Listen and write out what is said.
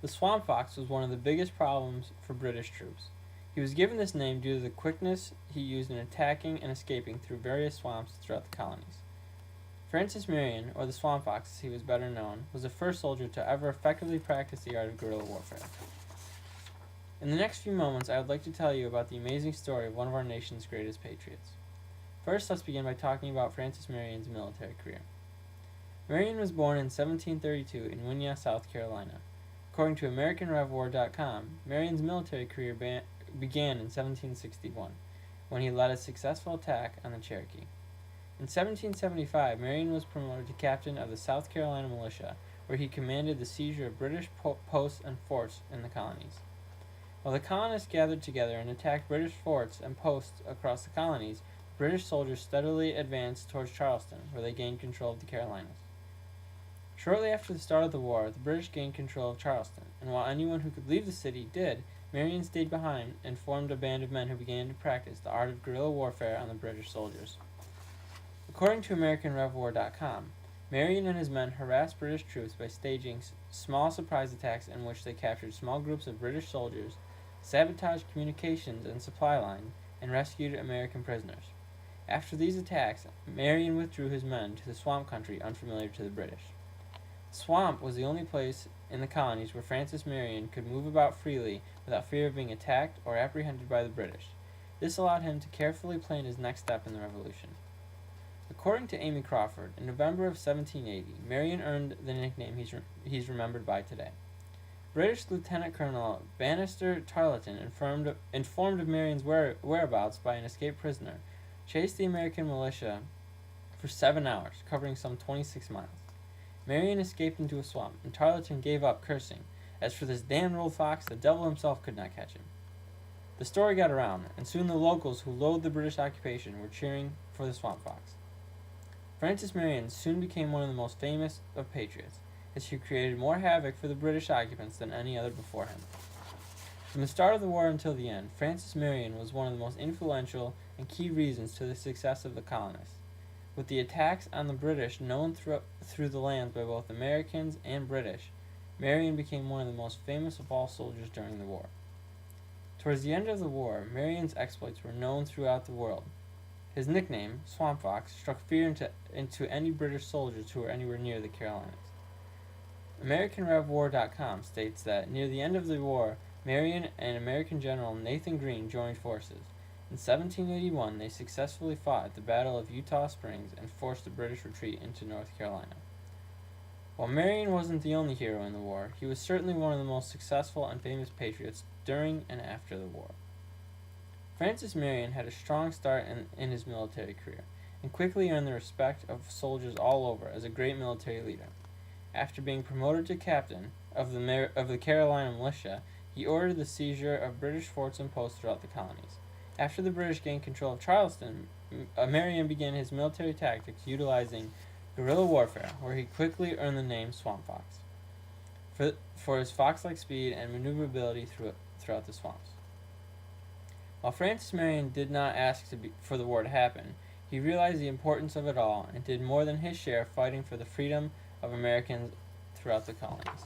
The swamp fox was one of the biggest problems for British troops. He was given this name due to the quickness he used in attacking and escaping through various swamps throughout the colonies. Francis Marion, or the Swamp Fox as he was better known, was the first soldier to ever effectively practice the art of guerrilla warfare. In the next few moments, I would like to tell you about the amazing story of one of our nation's greatest patriots. First, let's begin by talking about Francis Marion's military career. Marion was born in 1732 in Winnia, South Carolina. According to AmericanRevWar.com, Marion's military career began in 1761, when he led a successful attack on the Cherokee. In 1775, Marion was promoted to captain of the South Carolina militia, where he commanded the seizure of British posts and forts in the colonies. While the colonists gathered together and attacked British forts and posts across the colonies, British soldiers steadily advanced towards Charleston, where they gained control of the Carolinas. Shortly after the start of the war, the British gained control of Charleston, and while anyone who could leave the city did, Marion stayed behind and formed a band of men who began to practice the art of guerrilla warfare on the British soldiers. According to AmericanRevWar.com, Marion and his men harassed British troops by staging small surprise attacks in which they captured small groups of British soldiers, sabotaged communications and supply lines, and rescued American prisoners. After these attacks, Marion withdrew his men to the swamp country unfamiliar to the British. The swamp was the only place in the colonies where Francis Marion could move about freely without fear of being attacked or apprehended by the British. This allowed him to carefully plan his next step in the Revolution. According to Amy Crawford, in November of 1780, Marion earned the nickname he's remembered by today. British Lieutenant Colonel Bannister Tarleton, informed of Marion's whereabouts by an escaped prisoner, chased the American militia for 7 hours, covering some 26 miles. Marion escaped into a swamp, and Tarleton gave up, cursing, "As for this damned old fox, the devil himself could not catch him." The story got around, and soon the locals who loathed the British occupation were cheering for the swamp fox. Francis Marion soon became one of the most famous of patriots, as he created more havoc for the British occupants than any other before him. From the start of the war until the end, Francis Marion was one of the most influential and key reasons to the success of the colonists. With the attacks on the British known through the lands by both Americans and British, Marion became one of the most famous of all soldiers during the war. Towards the end of the war, Marion's exploits were known throughout the world. His nickname, Swamp Fox, struck fear into any British soldiers who were anywhere near the Carolinas. AmericanRevWar.com states that near the end of the war, Marion and American General Nathan Greene joined forces. In 1781, they successfully fought at the Battle of Eutaw Springs and forced the British retreat into North Carolina. While Marion wasn't the only hero in the war, he was certainly one of the most successful and famous patriots during and after the war. Francis Marion had a strong start in his military career, and quickly earned the respect of soldiers all over as a great military leader. After being promoted to captain of the Carolina militia, he ordered the seizure of British forts and posts throughout the colonies. After the British gained control of Charleston, Marion began his military tactics utilizing guerrilla warfare, where he quickly earned the name Swamp Fox for his fox-like speed and maneuverability throughout the swamps. While Francis Marion did not ask for the war to happen, he realized the importance of it all and did more than his share fighting for the freedom of Americans throughout the colonies.